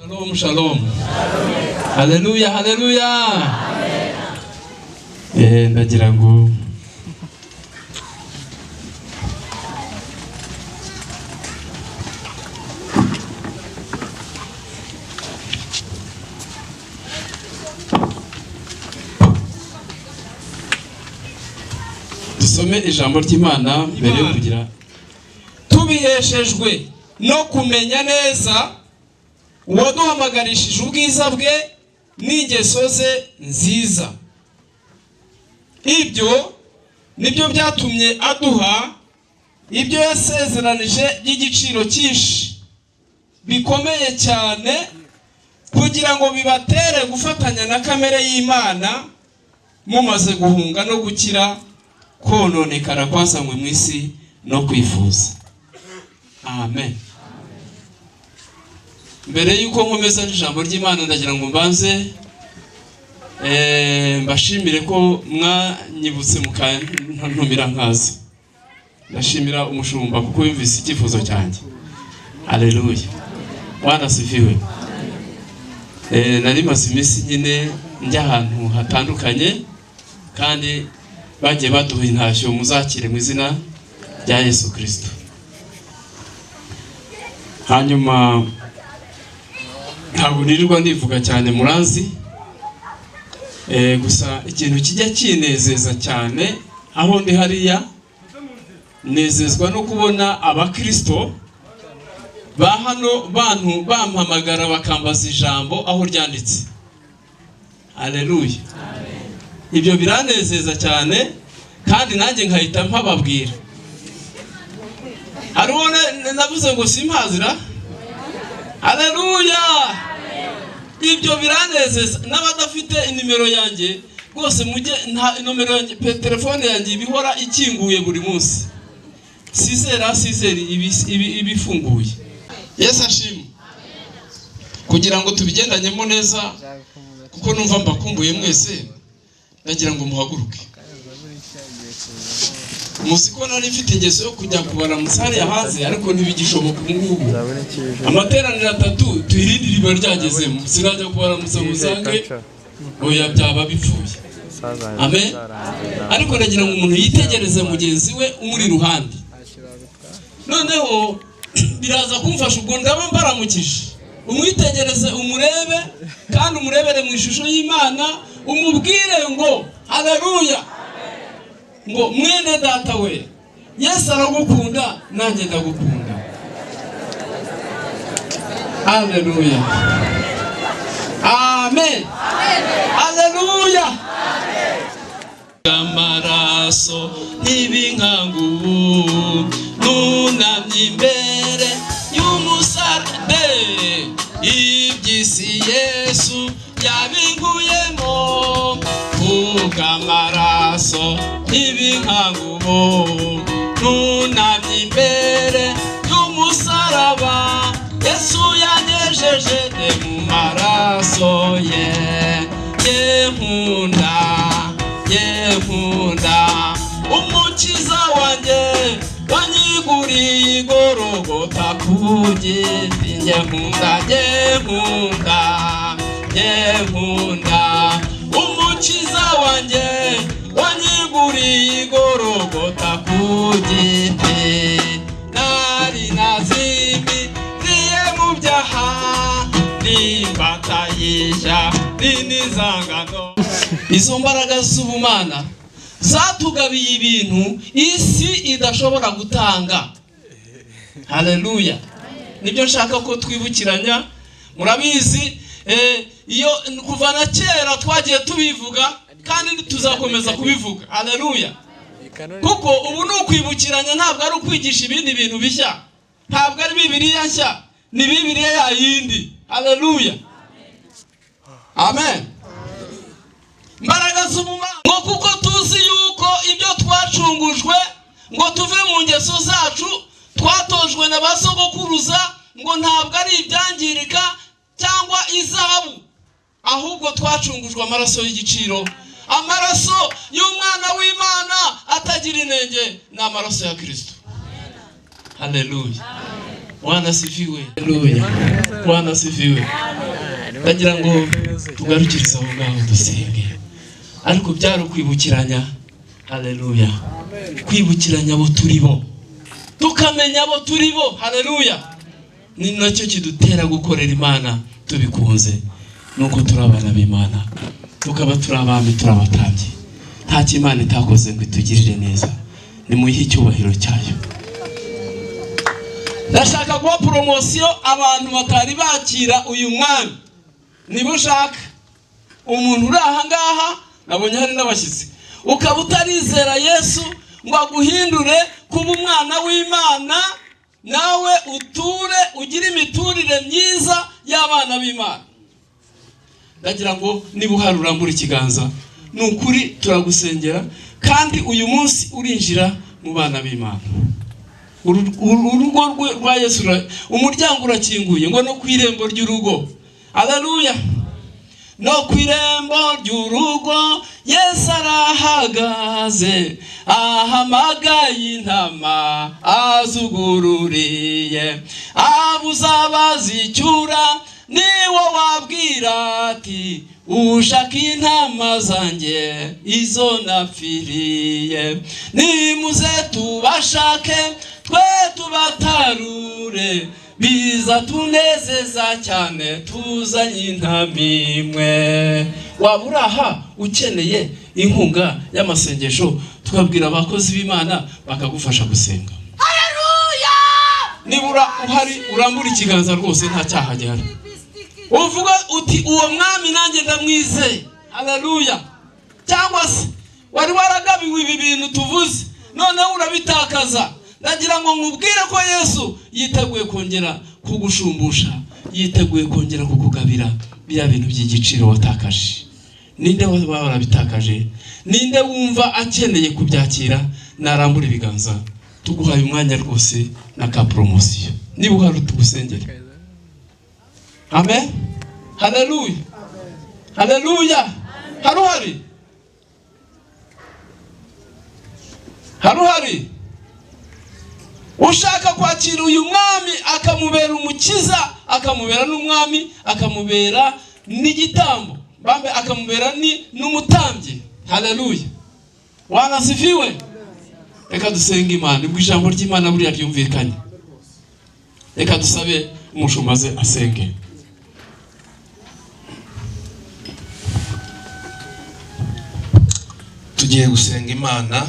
Shalom, shalom. Haleluya, haleluya. Ndagira ngo dusome ijambo ry'Imana mbere yo kugira tubiheshejwe no kumenya neza uwaduhamagarishije ubwiza bwe n'ingeso ze nziza. Ibyo nibyo byatumye aduha ibyo yasezeranije by'igiciro cyinshi bikomeye cyane, kugira ngo bibatere gufatanya na kamere y'Imana mumaze guhunga no gukira kononekara kwazanywe mu isi no kwifuza. Amen. Mbere yuko nkomeza ijambo ry'Imana ndagira ngo mbanze mbashimire ko mwanyibutse mukantumira nkaza. Ndashimira umushumba kuko yumvise icyifuzo cyanjye. Haleluya. Bwana asifiwe. Nari maze iminsi nyine njya ahantu hatandukanye kandi bagiye baduha intashyo muzakire mu izina rya Yesu Kristo. Hanyuma ntabwo nirirwa ndivuga cyane muranzi, gusa ikintu kijya kinezeza cyane aho ndi hariya, nezezwa no kubona abakristo ba hano bantu bampamagara bakambaza ijambo aho ryanditse. Haleluya. Ibyo biranezeza cyane kandi nanjye nkahita mpababwira. Arone navuze ngo simpazira. Haleluya. Ibyo biranezeza. N'abadafite inimero yanjye rwose mujye nta nomero yanjye, telefone yanjye ibihora ikinguye buri munsi. Sizeri ibifunguye. Yesu ashimwe. Kugira ngo tubigendanyemo neza kuko numva mbakumbuye mwese, ndagira ngo muhaguruke. Musiko nari mfite ingeso yo kujya kubara musari hanze, ariko ntibigishoboka ngubu. Amateraniro 3 tuhirindira riba ryagezemo. Sinajya kubara musange oya byaba bipfuye. Amen. Ariko ndagira ngo umuntu yitegereze mugenzi we umuri ruhande. Noneho biraza kumfasha ubwo ndaba mbaramukije. Umwitegereze umurebe kandi umurebere mu ishusho y'Imana, umubwire ngo haleluya. Ngo mwene data we, Yesu aragukunda nanjye ndagukunda. Haleluya. Amen. Haleluya. Amaraso n'ibinkangu nunamye imbere y'umusaraba, iby'isi Yesu yabinguyemo. Amaraso n'ibinkangu nunamye imbere y'umusaraba, Yesu yanyejeje mu maraso ye. Nkunda umukiza wanjye wanyiguriye igorogota ku giti. Nkunda umukiza wanjye wanyiguriye igorogota ku giti. Nari nazimiye mu byaha nimbatayisha n'inzangano. Izo mbaraga z'ubumana zatugabiye ibintu isi idashobora gutanga. Haleluya. Nibyo nshaka ko twibukiranya. Murabizi iyo kuva na kera twagiye tubivuga kandi tuzakomeza kubivuga. Haleluya. Kuko ubu no kwibukiranya ntabwo ari ukwigisha ibindi bintu bishya. Ntabwo ari Bibiliya nshya, ni Bibiliya ya yindi. Haleluya. Amen. Mbaraga z'ubumana ngo kuko tuzi yuko ibyo twacungujwe ngo tuve mu ngeso zacu twatojwe na basogokuruza, ngo ntabwo ari ibyangirika cyangwa izahabu, ahubwo twacungujwe amaraso y'igiciro, amaraso y'umwana w'Imana atagira inenge, n'amaraso ya Kristo. Haleluya. Bwana asifiwe. Haleluya. Bwana asifiwe. Ndagira ngo tugarukirize aho ngaho dusenge. Ariko byari kwibukiranya. Haleluya. Kwibukiranya abo turibo. Tukamenya abo turibo. Haleluya. Ni nacyo kidutera gukorera Imana tubikunze. Nuko turabana b'Imana. Tukaba turabami turabatambye. Nta kimana itakoze ngo itugirire neza. Ni muyihe icyubahiro cyayo. Ndashaka guha promosiyo abantu batari bakira uyu mwami. Niba ushaka umuntu uri aha ngaha, nabonye hari n'abashyitsi, ukaba utarizera Yesu ngo aguhindure kuba umwana w'Imana, nawe uture ugire imiturire myiza y'abana b'Imana. Ndagira ngo niba uhari urambura ikiganza, nukuri turagusengera kandi uyu munsi urinjira mu bana b'Imana. Urugo rwa Yesu, umuryango urakinguye ngo no ku irembo ry'urugo. Haleluya. No ku irembo ry'urugo Yesu arahagaze, ahamagaye intama azugururiye, abuza bazicyura niwo wabwira ati ushaka intama zanjye izo napfiriye, nimuze tubashake twe tubatarure, biza tunezeza cyane tuzanye intama imwe. Waburaha ukeneye inkunga y'amasengesho, tukabwira abakozi b'Imana bakagufasha gusenga. Haleluya. Nibura uhari urambura ikiganza rwose nta cyaha gihari. Uvuga uti uwo mwami nanjye ndamwizeye. Haleluya. Cyangwa se wari waragabiwe ibi bintu tuvuze, none urabitakaza. Ndagira ngo nkubwire ko Yesu yiteguye kongera kugushumbusha, yiteguye kongera kukugabira bya bintu by'igiciro watakaje. Ninde warabitakaje? Ninde wumva akeneye kubyakira? Narambura ibiganza tuguhaye umwanya rwose na ka promosiyo. Niba uhari tugusengere. Amen. Haleluya. Haleluya. Haruhari. Haruhari. Ushaka kwakira uyu mwami akamubera umukiza, akamubera n'umwami, akamubera n'igitambo, bambe akamubera n'umutambyi. Haleluya. Bwana asifiwe. Reka dusenge Imana, ubwo ijambo ry'Imana buriya ryumvikanye. Reka dusabe umushumaze asenge. Tugiye gusenga Imana,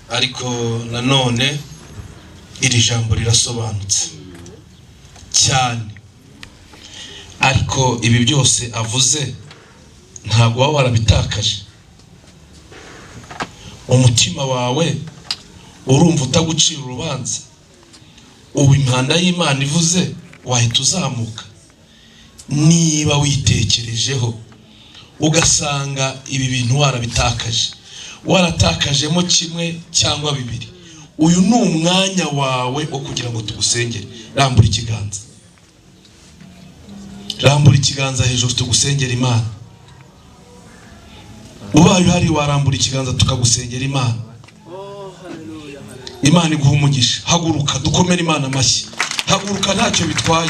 ariko nanone iri jambo rirasobanutse cyane. Ariko ibi byose avuze ntabwo waba warabitakaje. Umutima wawe urumva utagucira urubanza. Ubu impanda y'Imana ivuze wahita uzamuka. Niba witekerejeho ugasanga ibi bintu warabitakaje, waratakajemo kimwe cyangwa bibiri, uyu ni umwanya wawe wo kugira ngo tugusengere. Rambura ikiganza. Rambura ikiganza hejuru tugusengera Imana. Ubaye uhari warambura ikiganza tukagusengera Imana. Imana iguha umugisha. Haguruka dukomere Imana amashyi. Haguruka ntacyo bitwaye.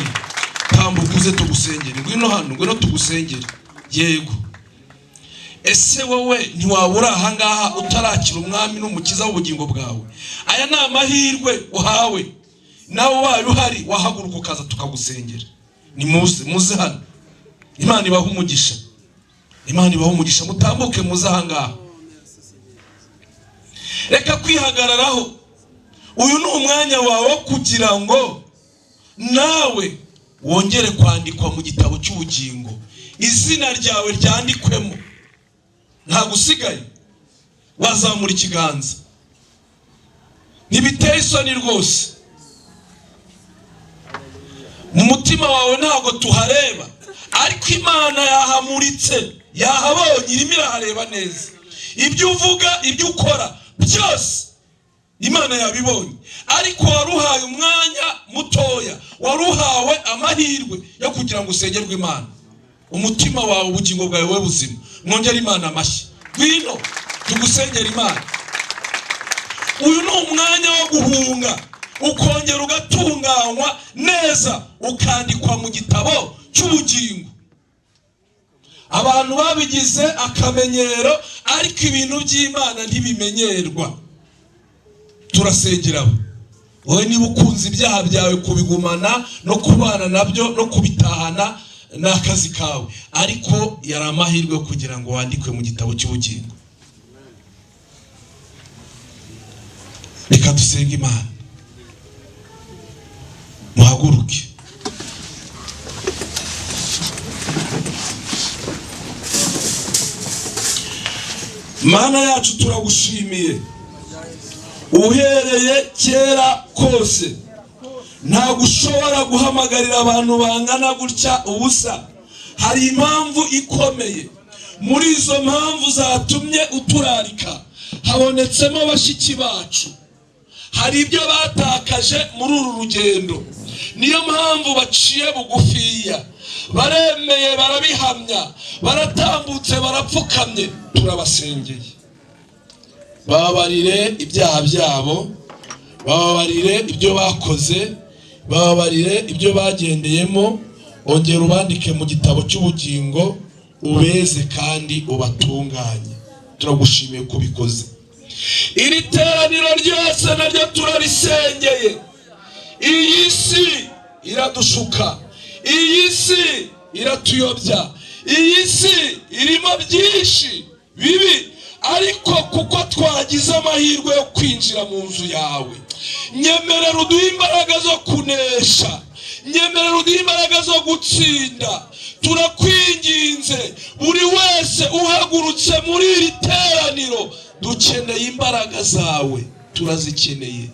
Tambuka uze tugusengere. Ngwino hano, ngwino tugusengere. Yego. Ese wowe ntiwabura aha ngaha utarakira umwami n'umukiza w'ubugingo bwawe? Aya ni amahirwe uhawe. Nawe wawe uhari wahaguruka ukaza tukagusengera. Ni muze hano. Imana ibaha umugisha. Imana ibaha umugisha. Mutambuke muze aha ngaha. Reka kwihagararaho. Uyu ni umwanya wawe kugira ngo nawe wongere kwandikwa mu gitabo cy'ubugingo, izina ryawe ryandikwemo. Nta gusigaye. Wazamura ikiganza. Ntibiteye isoni rwose. Mu mutima wawe ntabwo tuhareba, ariko Imana yahamuritse, yahabonye, irimo irahareba neza. Ibyo uvuga, ibyo ukora byose Imana yabibonye. Ariko waruhaye umwanya mutoya, waruhawe amahirwe yo kugira ngo usengerwe Imana. Umutima wawe, ubugingo bwawe we buzima. Mwongere Imana amashyi. Ngwino tugusengera Imana. Uyu ni umwanya wo guhunga. ukongera ugatunganywa neza, ukandikwa mu gitabo cy'ubugingo. Abantu babigize akamenyero, ariko ibintu by'Imana ntibimenyerwa. Turasengera wowe niba ukunze ibyaha byawe kubigumana no kubana nabyo no kubitahana n'akazi kawe, ariko yari amahirwe kugira ngo wandikwe mu gitabo cy'ubugingo. Reka dusenge Imana. Muhaguruke. Mana yacu turagushimiye, uhereye kera kose ntabwo ushobora guhamagarira abantu bangana gutya ubusa. Hari impamvu ikomeye. Muri izo mpamvu zatumye uturarika habonetsemo bashiki bacu. Hari ibyo batakaje muri uru rugendo, niyo mpamvu baciye bugufiya, baremeye, barabihamya, baratambutse, barapfukamye. Turabasengeye, bababarire ibyaha byabo, bababarire ibyo bakoze, bababarire ibyo bagendeyemo. Ongera ubandike mu gitabo cy'ubugingo, ubeze kandi ubatunganye. Turagushimiye kubikoze. Iri teraniro ryose naryo turarisengeye. Iyi si iradushuka, iyi si iratuyobya, iyi si irimo byinshi bibi, ariko kuko twagize amahirwe yo kwinjira mu nzu yawe, nyemerera uduhe imbaraga zo kunesha, nyemerera uduhe imbaraga zo gutsinda. Turakwinginze, buri wese uhagurutse muri iri teraniro, dukeneye imbaraga zawe, turazikeneye.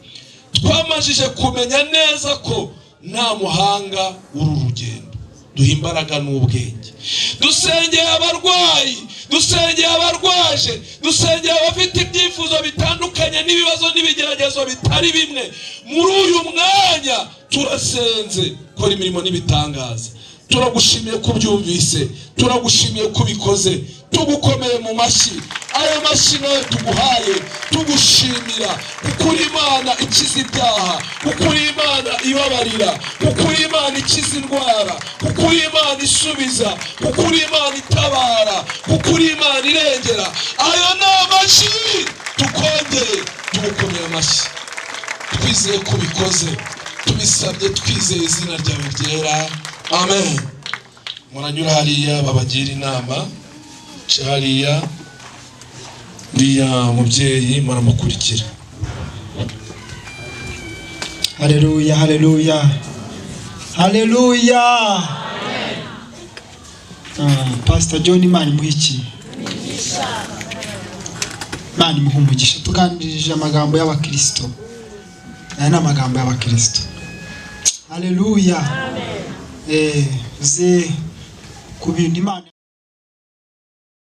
Twamajije kumenya neza ko nta muhanga uru rugendo. Duhe imbaraga n'ubwenge. Dusengeye abarwayi, dusengeye abarwaje, dusengeye abafite ibyifuzo bitandukanye n'ibibazo n'ibigeragezo bitari bimwe. Muri uyu mwanya turasenze, kora imirimo n'ibitangaza. Turagushimiye kubyumvise, turagushimiye kubikoze, tugukomeye mu mashyi. Ayo mashyi nayo tuguhaye, tugushimira kuko uri Imana ikiza ibyaha, kuko uri Imana ibabarira, kuko uri Imana ikiza indwara, kuko uri Imana isubiza, kuko uri Imana itabara, kuko uri Imana irengera. Ayo ni amashyi tukongere, tugukomeye amashyi. Twizeye kubikoze, tubisabye twizeye izina ryawe ryera. Amen. Muranyura hariya babagira inama, hariya uriya mubyeyi muramukurikira. Haleluya, haleluya, haleluya. Pastor John, Imana imuhiki, Imana imuhe umugisha. Tuganirije amagambo y'abakristo. Aya ni amagambo y'abakristo. Haleluya. Ze ku bintu Imana